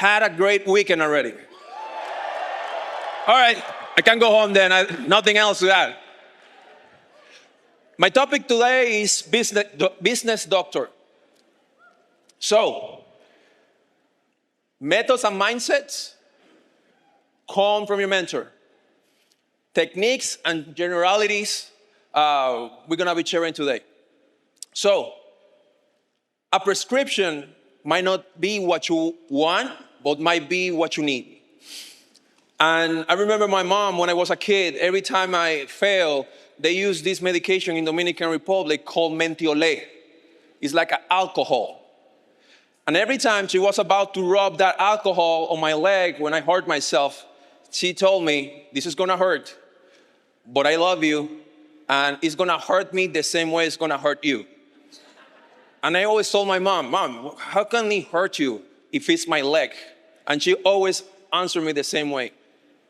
had a great weekend already? All right, I can go home then. Nothing else to add. My topic today is business doctor. So, methods and mindsets come from your mentor. Techniques and generalities we're going to be sharing today. So, a prescription might not be what you want, but might be what you need. And I remember my mom, when I was a kid, every time I failed, they used this medication in Dominican Republic called Mentiolate. It's like alcohol. And every time she was about to rub that alcohol on my leg when I hurt myself, she told me, this is gonna hurt, but I love you, and it's gonna hurt me the same way it's gonna hurt you. And I always told my mom, how can it hurt you if it's my leg? And she always answered me the same way,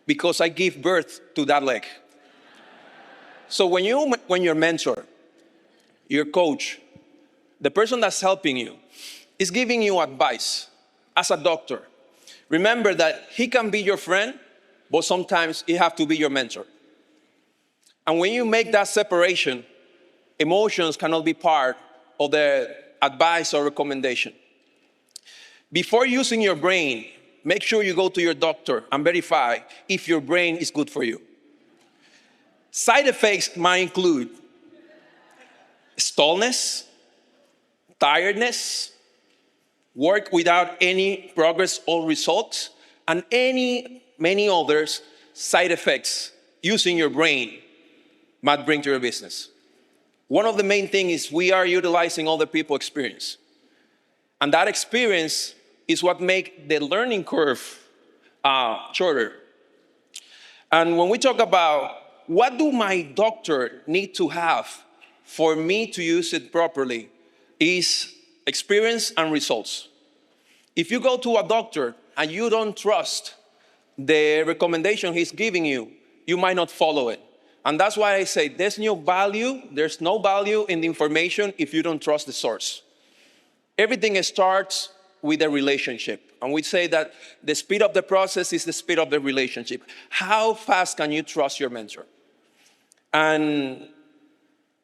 because I give birth to that leg. So when your mentor, your coach, the person that's helping you, is giving you advice as a doctor, remember that he can be your friend, but sometimes he has to be your mentor. And when you make that separation, emotions cannot be part of the advice or recommendation. Before using your brain, make sure you go to your doctor and verify if your brain is good for you. Side effects might include stallness, tiredness, work without any progress or results, and many others side effects using your brain might bring to your business. One of the main things is we are utilizing other people's experience. And that experience is what makes the learning curve shorter. And when we talk about what do my doctor need to have for me to use it properly, is experience and results. If you go to a doctor and you don't trust the recommendation he's giving you, you might not follow it. And that's why I say there's no value in the information if you don't trust the source. Everything starts with a relationship. And we say that the speed of the process is the speed of the relationship. How fast can you trust your mentor? And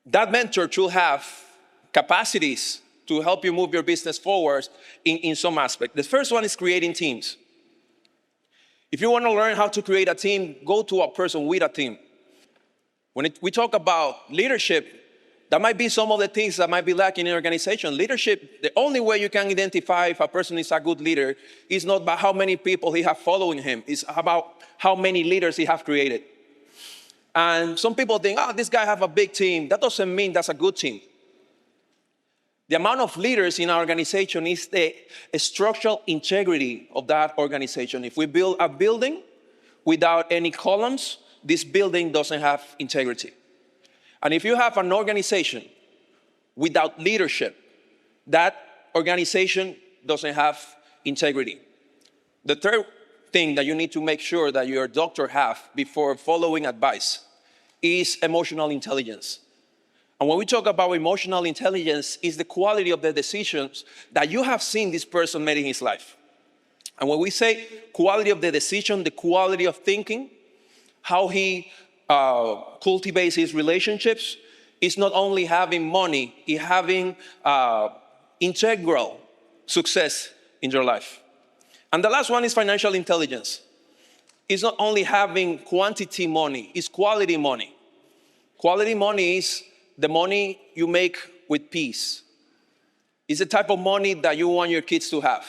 that mentor should have capacities to help you move your business forward in some aspect. The first one is creating teams. If you want to learn how to create a team, go to a person with a team. When we talk about leadership, that might be some of the things that might be lacking in an organization. Leadership, the only way you can identify if a person is a good leader is not by how many people he has following him. It's about how many leaders he has created. And some people think, this guy have a big team. That doesn't mean that's a good team. The amount of leaders in our organization is the structural integrity of that organization. If we build a building without any columns, this building doesn't have integrity. And if you have an organization without leadership, that organization doesn't have integrity. The third thing that you need to make sure that your doctor have before following advice is emotional intelligence. And when we talk about emotional intelligence, is the quality of the decisions that you have seen this person made in his life. And when we say quality of the decision, the quality of thinking, how he cultivates his relationships, is not only having money, he's having integral success in your life. And the last one is financial intelligence. It's not only having quantity money, it's quality money. Quality money is the money you make with peace. It's the type of money that you want your kids to have.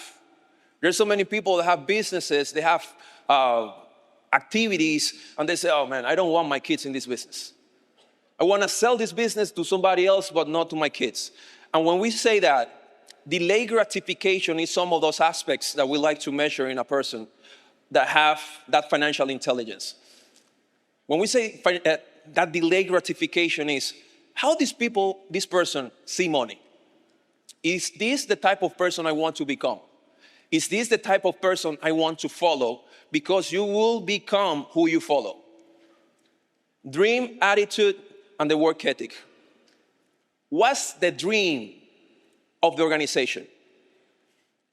There's so many people that have businesses, they have activities, and they say, man, I don't want my kids in this business. I want to sell this business to somebody else, but not to my kids. And when we say that, delayed gratification is some of those aspects that we like to measure in a person that have that financial intelligence. When we say that delayed gratification is how this person see money. Is this the type of person I want to become? Is this the type of person I want to follow? Because you will become who you follow. Dream, attitude, and the work ethic. What's the dream of the organization?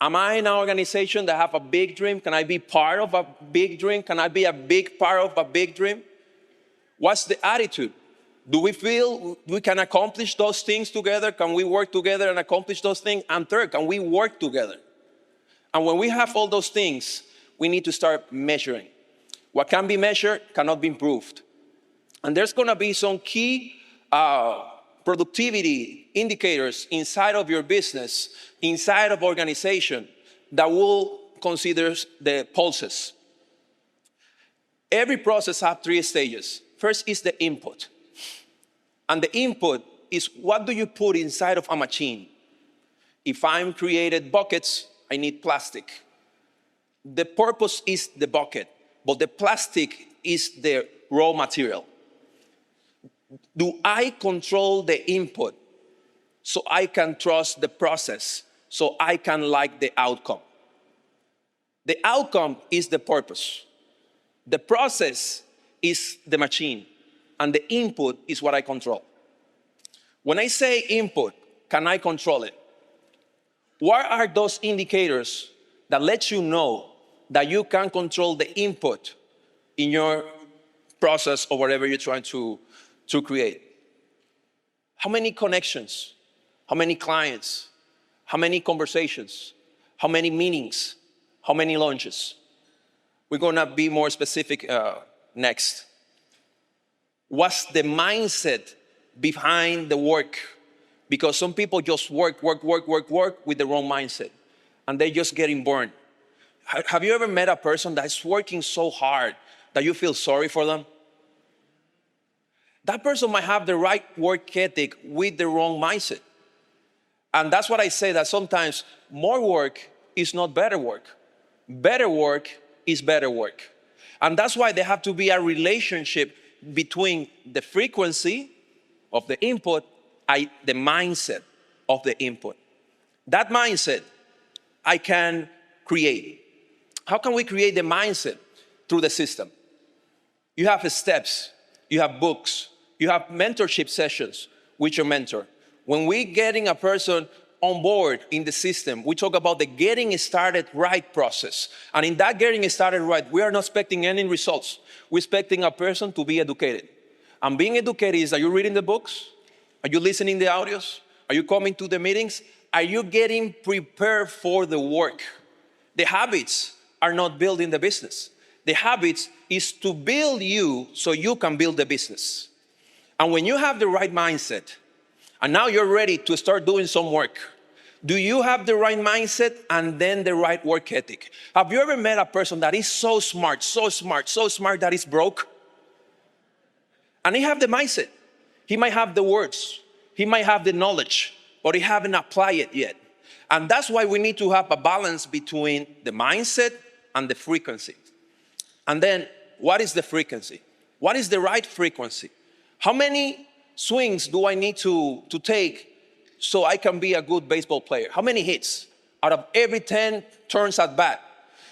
Am I in an organization that have a big dream? Can I be part of a big dream? Can I be a big part of a big dream? What's the attitude? Do we feel we can accomplish those things together? Can we work together and accomplish those things? And third, can we work together? And when we have all those things, we need to start measuring. What can be measured cannot be improved. And there's going to be some key productivity indicators inside of your business, inside of organization, that will consider the pulses. Every process has 3 stages. First is the input. And the input is, what do you put inside of a machine? If I'm created buckets, I need plastic. The purpose is the bucket, but the plastic is the raw material. Do I control the input so I can trust the process, so I can like the outcome? The outcome is the purpose. The process is the machine, and the input is what I control. When I say input, can I control it? What are those indicators that let you know that you can control the input in your process or whatever you're trying to create? How many connections? How many clients? How many conversations? How many meetings? How many launches? We're going to be more specific next. What's the mindset behind the work? Because some people just work with the wrong mindset, and they're just getting burned. Have you ever met a person that's working so hard that you feel sorry for them? That person might have the right work ethic with the wrong mindset. And that's what I say, that sometimes more work is not better work. Better work is better work. And that's why there have to be a relationship between the frequency of the input and the mindset of the input. That mindset I can create. How can we create the mindset? Through the system. You have steps, you have books, you have mentorship sessions with your mentor. When we getting a person on board in the system, we talk about the getting started right process. And in that getting started right, we are not expecting any results. We're expecting a person to be educated. And being educated is, are you reading the books? Are you listening to the audios? Are you coming to the meetings? Are you getting prepared for the work? The habits are not building the business. The habits is to build you so you can build the business. And when you have the right mindset, and now you're ready to start doing some work, do you have the right mindset and then the right work ethic? Have you ever met a person that is so smart that is broke? And he have the mindset. He might have the words. He might have the knowledge, but he haven't applied it yet. And that's why we need to have a balance between the mindset and the frequency. And then, what is the frequency? What is the right frequency? How many swings do I need to take so I can be a good baseball player? How many hits out of every 10 turns at bat?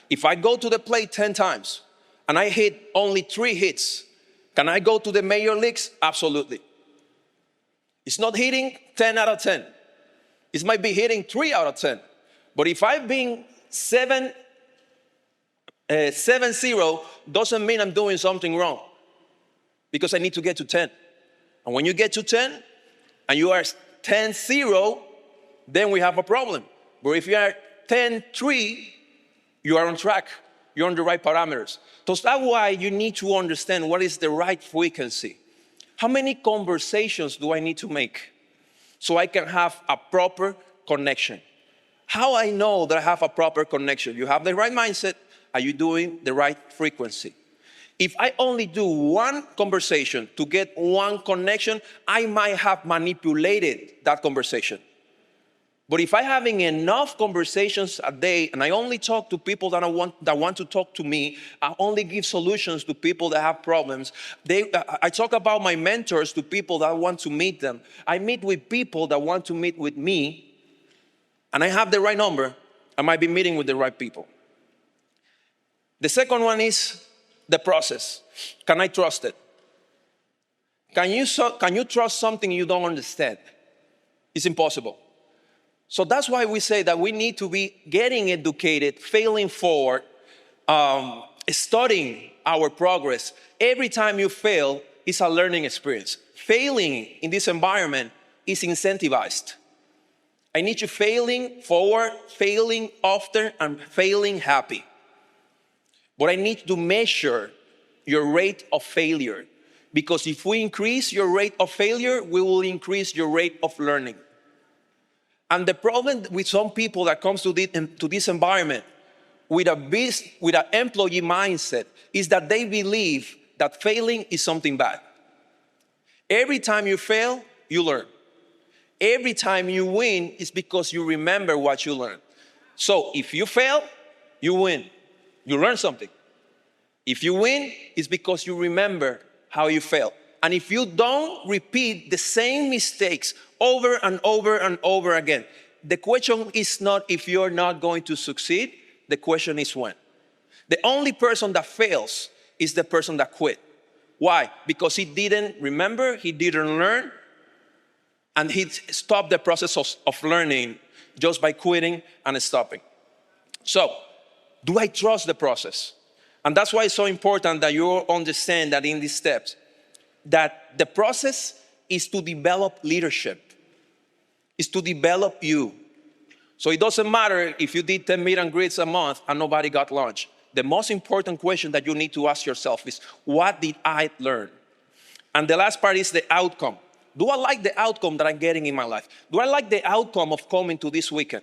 If I go to the plate 10 times and I hit only 3 hits, can I go to the major leagues? Absolutely. It's not hitting 10 out of 10. It might be hitting 3 out of 10. But if I've been 7-0, doesn't mean I'm doing something wrong, because I need to get to 10. And when you get to 10 and you are 10-0, then we have a problem. But if you are 10-3, you are on track. You're on the right parameters. So that's why you need to understand what is the right frequency. How many conversations do I need to make so I can have a proper connection? How I know that I have a proper connection? You have the right mindset. Are you doing the right frequency? If I only do one conversation to get one connection, I might have manipulated that conversation. But if I'm having enough conversations a day and I only talk to people that want to talk to me, I only give solutions to people that have problems. I talk about my mentors to people that want to meet them. I meet with people that want to meet with me, and I have the right number. I might be meeting with the right people. The second one is the process. Can I trust it? Can you trust something you don't understand? It's impossible. So that's why we say that we need to be getting educated, failing forward, studying our progress. Every time you fail, it's a learning experience. Failing in this environment is incentivized. I need you failing forward, failing often, and failing happy. But I need to measure your rate of failure. Because if we increase your rate of failure, we will increase your rate of learning. And the problem with some people that comes to this environment with an employee mindset is that they believe that failing is something bad. Every time you fail, you learn. Every time you win, it's because you remember what you learned. So if you fail, you win. You learn something. If you win, it's because you remember how you failed. And if you don't repeat the same mistakes over and over and over again, the question is not if you're not going to succeed, the question is when. The only person that fails is the person that quit. Why? Because he didn't remember, he didn't learn, and he stopped the process of learning just by quitting and stopping. So, do I trust the process? And that's why it's so important that you understand that in these steps, that the process is to develop leadership, is to develop you. So it doesn't matter if you did 10 meet and greets a month and nobody got lunch. The most important question that you need to ask yourself is, what did I learn? And the last part is the outcome. Do I like the outcome that I'm getting in my life? Do I like the outcome of coming to this weekend?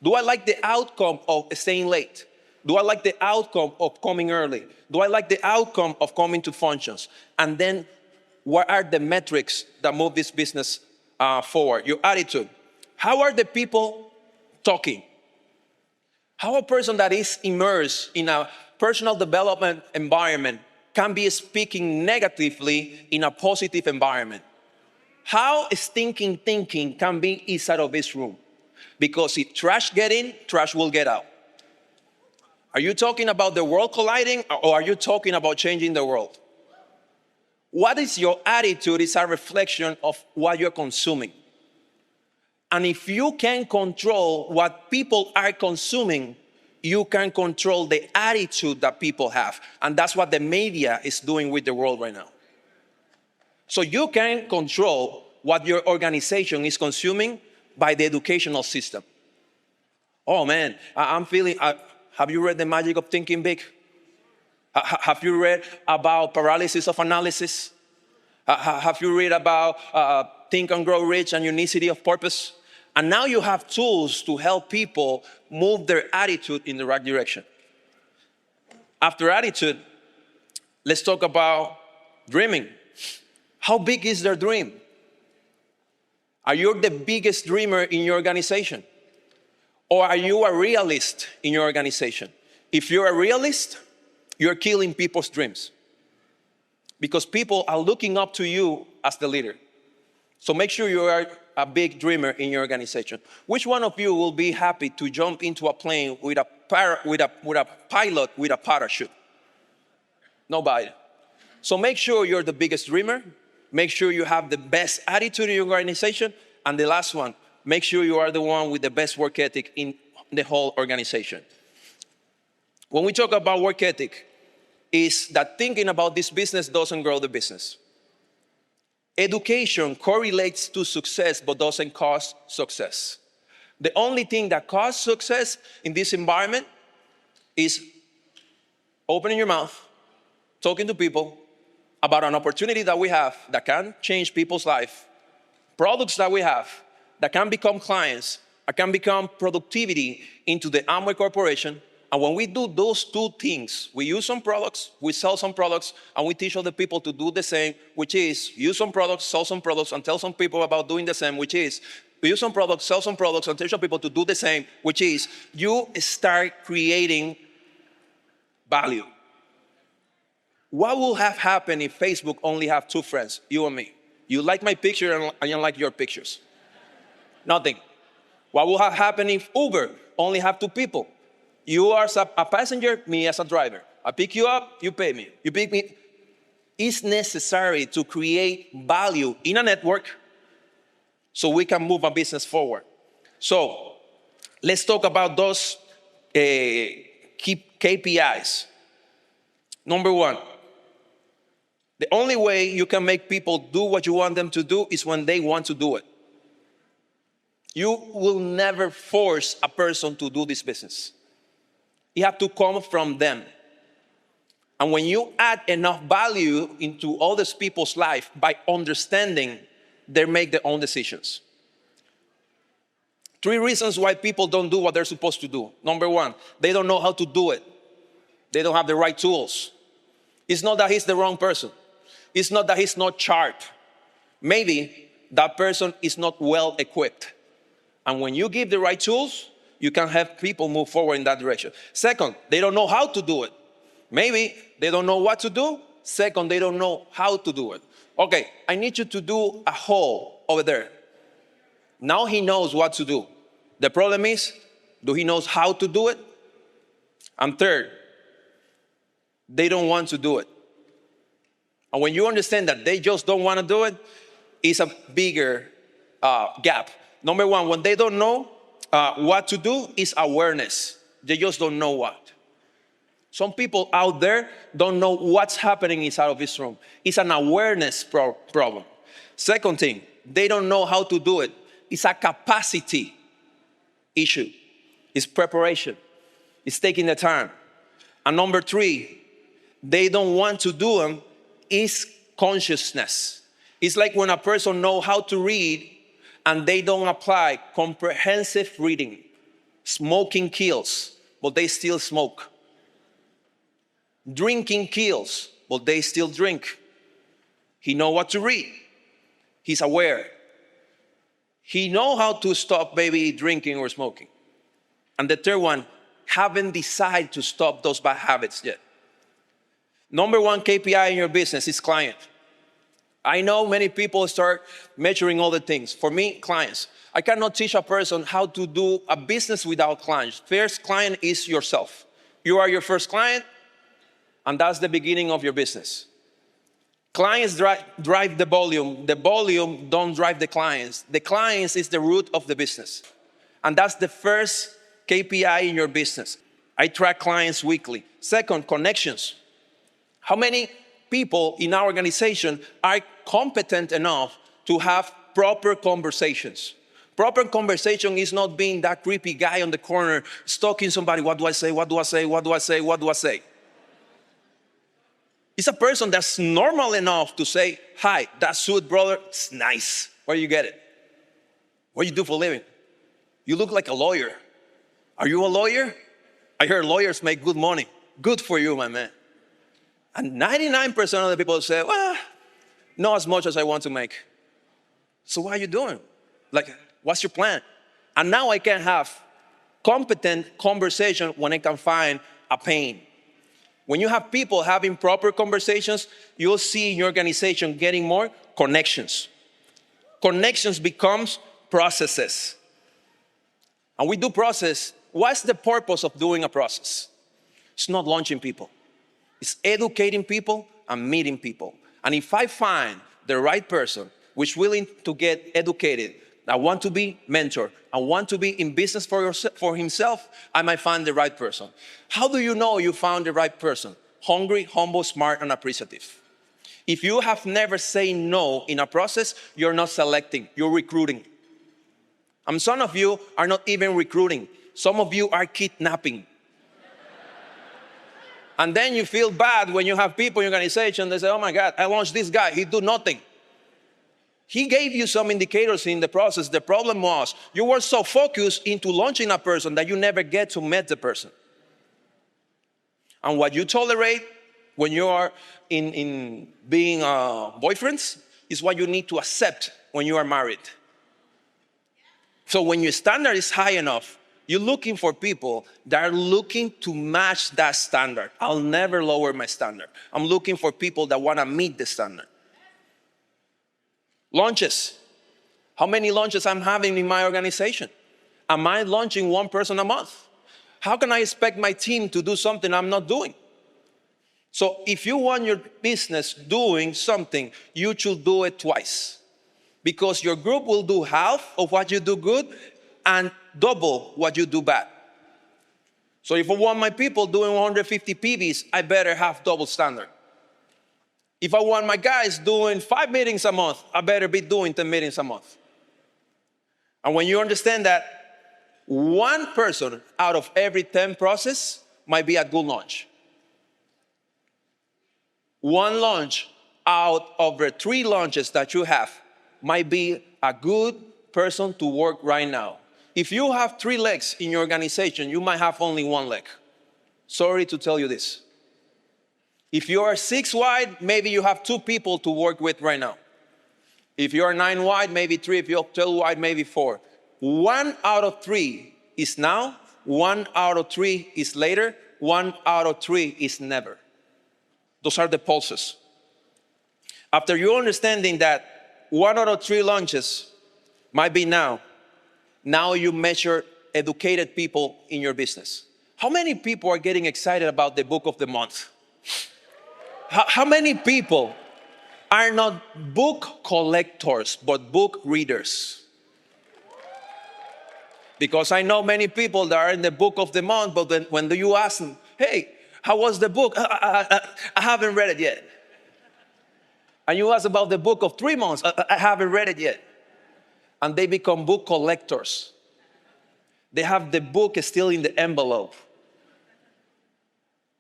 Do I like the outcome of staying late? Do I like the outcome of coming early? Do I like the outcome of coming to functions? And then what are the metrics that move this business forward? Your attitude. How are the people talking? How a person that is immersed in a personal development environment can be speaking negatively in a positive environment? How stinking thinking can be inside of this room? Because if trash get in, trash will get out. Are you talking about the world colliding, or are you talking about changing the world? What is your attitude is a reflection of what you're consuming. And if you can control what people are consuming, you can control the attitude that people have. And that's what the media is doing with the world right now. So you can control what your organization is consuming by the educational system. Oh man, I'm feeling, have you read The Magic of Thinking Big? Have you read about paralysis of analysis? Have you read about Think and Grow Rich and Unicity of Purpose? And now you have tools to help people move their attitude in the right direction. After attitude, let's talk about dreaming. How big is their dream? Are you the biggest dreamer in your organization? Or are you a realist in your organization? If you're a realist, you're killing people's dreams. Because people are looking up to you as the leader. So make sure you are a big dreamer in your organization. Which one of you will be happy to jump into a plane with a pilot with a parachute? Nobody. So make sure you're the biggest dreamer. Make sure you have the best attitude in your organization. And the last one, make sure you are the one with the best work ethic in the whole organization. When we talk about work ethic, is that thinking about this business doesn't grow the business. Education correlates to success but doesn't cause success. The only thing that causes success in this environment is opening your mouth, talking to people about an opportunity that we have that can change people's life, products that we have that can become clients, that can become productivity into the Amway Corporation. And when we do those two things, we use some products, we sell some products, and we teach other people to do the same, which is use some products, sell some products, and tell some people about doing the same, which is use some products, sell some products, and teach some people to do the same, which is you start creating value. What will have happened if Facebook only have two friends, you and me? You like my picture and I don't like your pictures. Nothing. What will have happened if Uber only have two people? You are a passenger, me as a driver. I pick you up, you pay me. You pick me. It's necessary to create value in a network so we can move a business forward. So let's talk about those key KPIs. Number one, the only way you can make people do what you want them to do is when they want to do it. You will never force a person to do this business. You have to come from them. And when you add enough value into all these people's life by understanding, they make their own decisions. 3 reasons why people don't do what they're supposed to do. Number one, they don't know how to do it. They don't have the right tools. It's not that he's the wrong person. It's not that he's not sharp. Maybe that person is not well equipped. And when you give the right tools, you can have people move forward in that direction. Second, they don't know how to do it. Maybe they don't know what to do. Second, they don't know how to do it. Okay, I need you to do a hole over there. Now he knows what to do. The problem is, do he knows how to do it? And third, they don't want to do it. And when you understand that they just don't want to do it, it's a bigger gap. Number one, when they don't know what to do, is awareness. They just don't know what. Some people out there don't know what's happening inside of this room. It's an awareness problem. Second thing, they don't know how to do it. It's a capacity issue. It's preparation. It's taking the time. And number 3, they don't want to do them, is consciousness. It's like when a person knows how to read and they don't apply comprehensive reading. Smoking kills, but they still smoke. Drinking kills, but they still drink. He knows what to read. He's aware. He knows how to stop maybe drinking or smoking. And the third one, haven't decided to stop those bad habits yet. Number 1 KPI in your business is client. I know many people start measuring all the things. For me, clients. I cannot teach a person how to do a business without clients. First client is yourself. You are your first client, and that's the beginning of your business. Clients drive the volume. The volume don't drive the clients. The clients is the root of the business. And that's the first KPI in your business. I track clients weekly. Second, connections. How many people in our organization are competent enough to have proper conversations? Proper conversation is not being that creepy guy on the corner stalking somebody. What do I say? What do I say? What do I say? What do I say? It's a person that's normal enough to say, hi, that suit, brother, it's nice. Where you get it? What do you do for a living? You look like a lawyer. Are you a lawyer? I heard lawyers make good money. Good for you, my man. And 99% of the people say, well, not as much as I want to make. So what are you doing? Like, what's your plan? And now I can have competent conversation when I can find a pain. When you have people having proper conversations, you'll see in your organization getting more connections. Connections becomes processes. And we do process. What's the purpose of doing a process? It's not launching people. It's educating people and meeting people. And if I find the right person which is willing to get educated, I want to be mentored, I want to be in business for himself, I might find the right person. How do you know you found the right person? Hungry, humble, smart, and appreciative. If you have never said no in a process, you're not selecting, you're recruiting. And some of you are not even recruiting. Some of you are kidnapping. And then you feel bad when you have people in your organization, they say, oh my God, I launched this guy, he do nothing. He gave you some indicators in the process. The problem was you were so focused into launching a person that you never get to meet the person. And what you tolerate when you are in being boyfriends is what you need to accept when you are married. So when your standard is high enough, you're looking for people that are looking to match that standard. I'll never lower my standard. I'm looking for people that want to meet the standard. Launches. How many launches I'm having in my organization? Am I launching one person a month? How can I expect my team to do something I'm not doing? So if you want your business doing something, you should do it twice. Because your group will do half of what you do good, and double what you do bad. So if I want my people doing 150 PBs, I better have double standard. If I want my guys doing 5 meetings a month, I better be doing 10 meetings a month. And when you understand that one person out of every 10 process might be a good launch. One launch out of the 3 launches that you have might be a good person to work right now. If you have 3 legs in your organization, you might have only 1 leg. Sorry to tell you this. If you are 6 wide, maybe you have 2 people to work with right now. If you are 9 wide, maybe 3. If you're 12 wide, maybe 4. 1 out of 3 is now. 1 out of 3 is later. 1 out of 3 is never. Those are the pulses. After you understanding that 1 out of 3 launches might be now you measure educated people in your business. How many people are getting excited about the book of the month? How many people are not book collectors, but book readers? Because I know many people that are in the book of the month, but then when you ask them, hey, how was the book? I haven't read it yet. And you ask about the book of 3 months, I haven't read it yet. And they become book collectors. They have the book still in the envelope.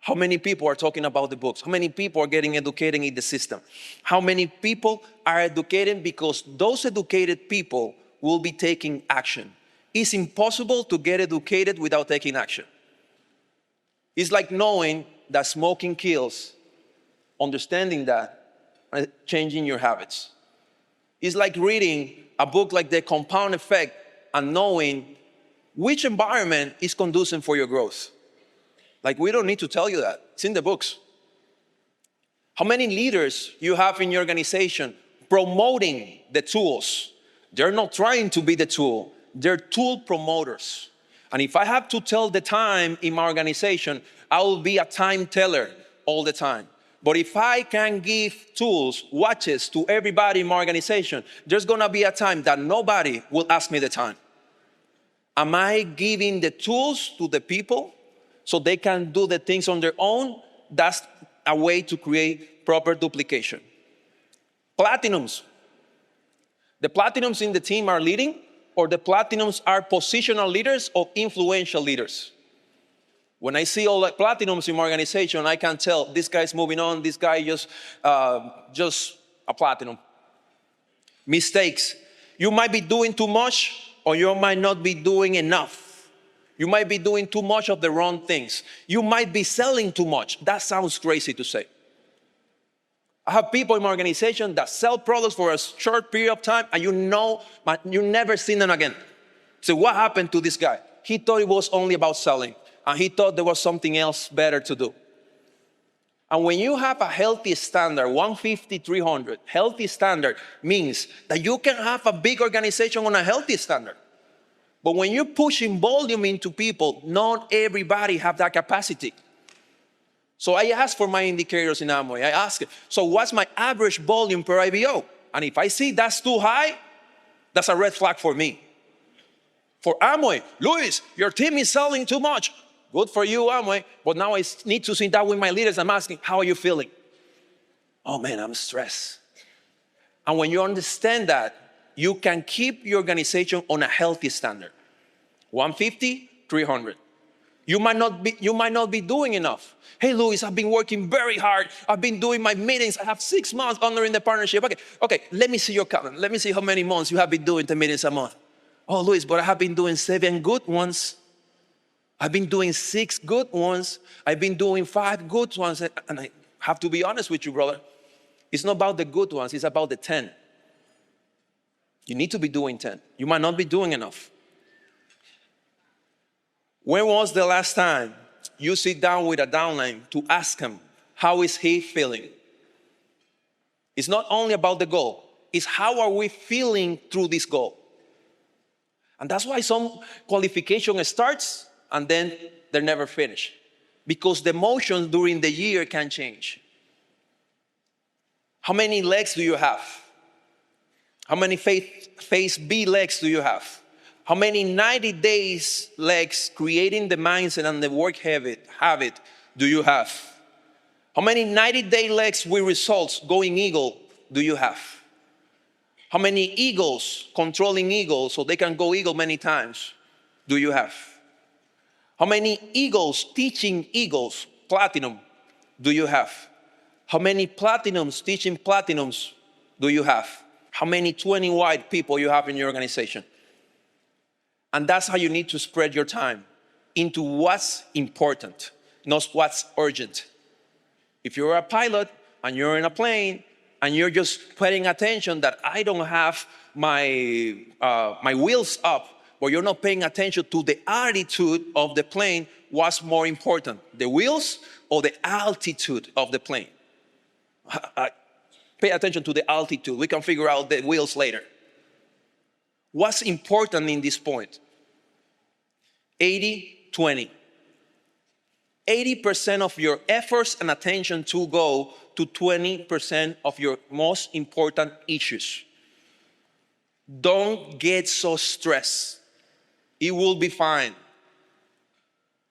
How many people are talking about the books? How many people are getting educated in the system? How many people are educated because those educated people will be taking action? It's impossible to get educated without taking action. It's like knowing that smoking kills, understanding that, and changing your habits. It's like reading a book like The Compound Effect and knowing which environment is conducive for your growth. Like, we don't need to tell you that. It's in the books. How many leaders you have in your organization promoting the tools? They're not trying to be the tool. They're tool promoters. And if I have to tell the time in my organization, I will be a time teller all the time. But if I can give tools, watches to everybody in my organization, there's gonna be a time that nobody will ask me the time. Am I giving the tools to the people so they can do the things on their own? That's a way to create proper duplication. Platinums. The platinums in the team are leading, or the platinums are positional leaders or influential leaders. When I see all the platinums in my organization, I can tell this guy's moving on, this guy just a platinum. Mistakes. You might be doing too much, or you might not be doing enough. You might be doing too much of the wrong things. You might be selling too much. That sounds crazy to say. I have people in my organization that sell products for a short period of time, and you never seen them again. So what happened to this guy? He thought it was only about selling, and he thought there was something else better to do. And when you have a healthy standard, 150, 300, healthy standard means that you can have a big organization on a healthy standard. But when you're pushing volume into people, not everybody have that capacity. So I ask for my indicators in Amway. I ask, so what's my average volume per IBO? And if I see that's too high, that's a red flag for me. For Amway, Luis, your team is selling too much. Good for you, Amway. But now I need to sit down with my leaders. I'm asking, how are you feeling? Oh man, I'm stressed. And when you understand that, you can keep your organization on a healthy standard. 150, 300. You might not be doing enough. Hey, Luis, I've been working very hard. I've been doing my meetings. I have 6 months honoring the partnership. Okay, let me see your calendar. Let me see how many months you have been doing the meetings a month. Oh, Luis, but I have been doing 7 good ones. I've been doing 6 good ones. I've been doing 5 good ones. And I have to be honest with you, brother. It's not about the good ones. It's about the 10. You need to be doing 10. You might not be doing enough. When was the last time you sit down with a downline to ask him, how is he feeling? It's not only about the goal. It's how are we feeling through this goal? And that's why some qualification starts and then they're never finished. Because the emotions during the year can change. How many legs do you have? How many phase B legs do you have? How many 90 days legs creating the mindset and the work habit do you have? How many 90-day legs with results going eagle do you have? How many eagles, controlling eagles so they can go eagle many times, do you have? How many eagles teaching eagles platinum do you have? How many platinums teaching platinums do you have? How many 20 wide people you have in your organization? And that's how you need to spread your time into what's important, not what's urgent. If you're a pilot and you're in a plane and you're just paying attention that I don't have my wheels up, but you're not paying attention to the attitude of the plane, what's more important, the wheels or the altitude of the plane? Pay attention to the altitude. We can figure out the wheels later. What's important in this point? 80-20. 80% of your efforts and attention to go to 20% of your most important issues. Don't get so stressed. It will be fine.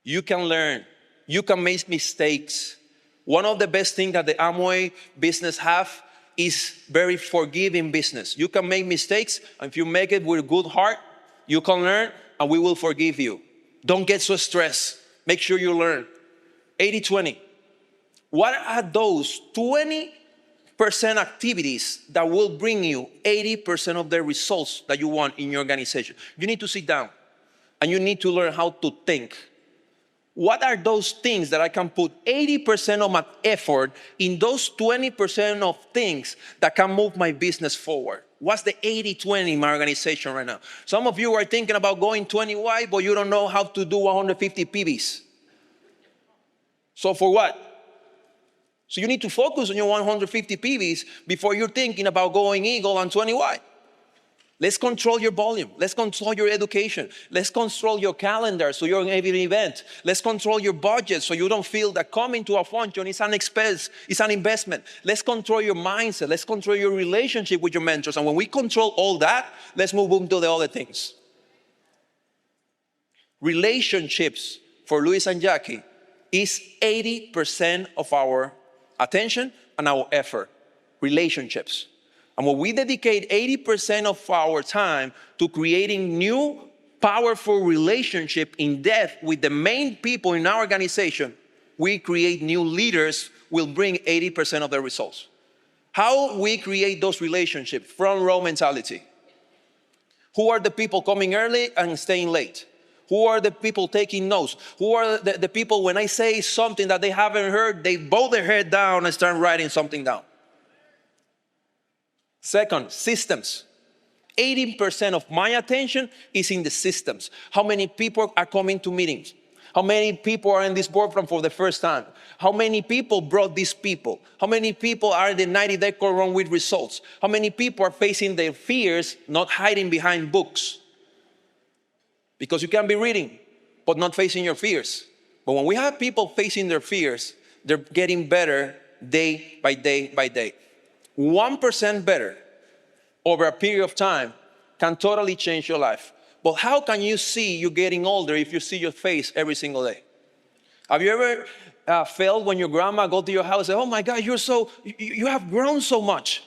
You can learn. You can make mistakes. One of the best things that the Amway business have is very forgiving business. You can make mistakes, and if you make it with a good heart, you can learn, and we will forgive you. Don't get so stressed. Make sure you learn. 80-20. What are those 20% activities that will bring you 80% of the results that you want in your organization? You need to sit down, and you need to learn how to think. What are those things that I can put 80% of my effort in those 20% of things that can move my business forward? What's the 80-20 in my organization right now? Some of you are thinking about going 20 wide, but you don't know how to do 150 PBs. So for what? So you need to focus on your 150 PBs before you're thinking about going eagle on 20 wide. Let's control your volume. Let's control your education. Let's control your calendar so you're in every event. Let's control your budget so you don't feel that coming to a function is an expense, it's an investment. Let's control your mindset. Let's control your relationship with your mentors. And when we control all that, let's move on to the other things. Relationships for Luis and Jackie is 80% of our attention and our effort. Relationships. And when we dedicate 80% of our time to creating new, powerful relationship in depth with the main people in our organization, we create new leaders will bring 80% of the results. How we create those relationships? Front row mentality. Who are the people coming early and staying late? Who are the people taking notes? Who are the people when I say something that they haven't heard, they bow their head down and start writing something down? Second, systems. 80% of my attention is in the systems. How many people are coming to meetings? How many people are in this boardroom for the first time? How many people brought these people? How many people are in the 90-day core run with results? How many people are facing their fears, not hiding behind books? Because you can be reading, but not facing your fears. But when we have people facing their fears, they're getting better day by day by day. 1% better over a period of time can totally change your life. But how can you see you getting older if you see your face every single day? Have you ever felt when your grandma go to your house and say, oh my God, you have grown so much?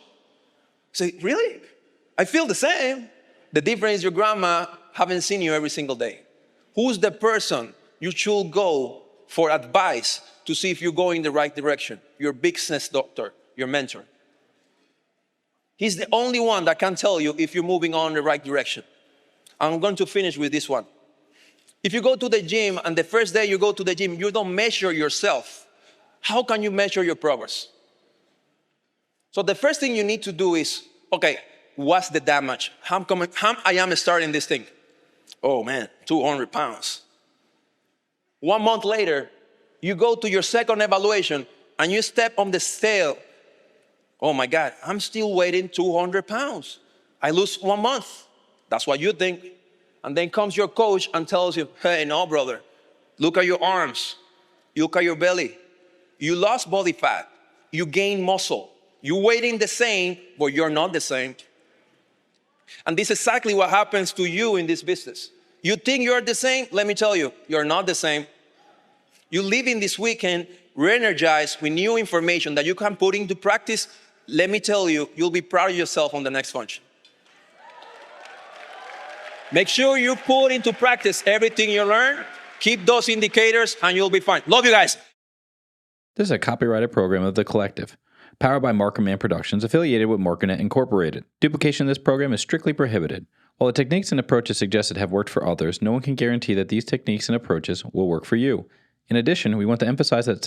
Say, really? I feel the same. The difference is your grandma haven't seen you every single day. Who's the person you should go for advice to see if you're going in the right direction? Your business doctor, your mentor. He's the only one that can tell you if you're moving on the right direction. I'm going to finish with this one. If you go to the gym and the first day you go to the gym, you don't measure yourself. How can you measure your progress? So the first thing you need to do is, okay, what's the damage? How I am starting this thing? Oh man, 200 pounds. 1 month later, you go to your second evaluation and you step on the scale. Oh my God, I'm still weighing 200 pounds. I lose 1 month. That's what you think. And then comes your coach and tells you, hey, no, brother, look at your arms. Look at your belly. You lost body fat. You gained muscle. You're weighing the same, but you're not the same. And this is exactly what happens to you in this business. You think you're the same? Let me tell you, you're not the same. You leave in this weekend re-energized with new information that you can put into practice. Let me tell you, you'll be proud of yourself on the next function. Make sure you put into practice everything you learn. Keep those indicators and you'll be fine. Love you guys. This is a copyrighted program of The Collective, powered by Markerman Productions, affiliated with Markernet Incorporated. Duplication of this program is strictly prohibited. While the techniques and approaches suggested have worked for others, no one can guarantee that these techniques and approaches will work for you. In addition, we want to emphasize that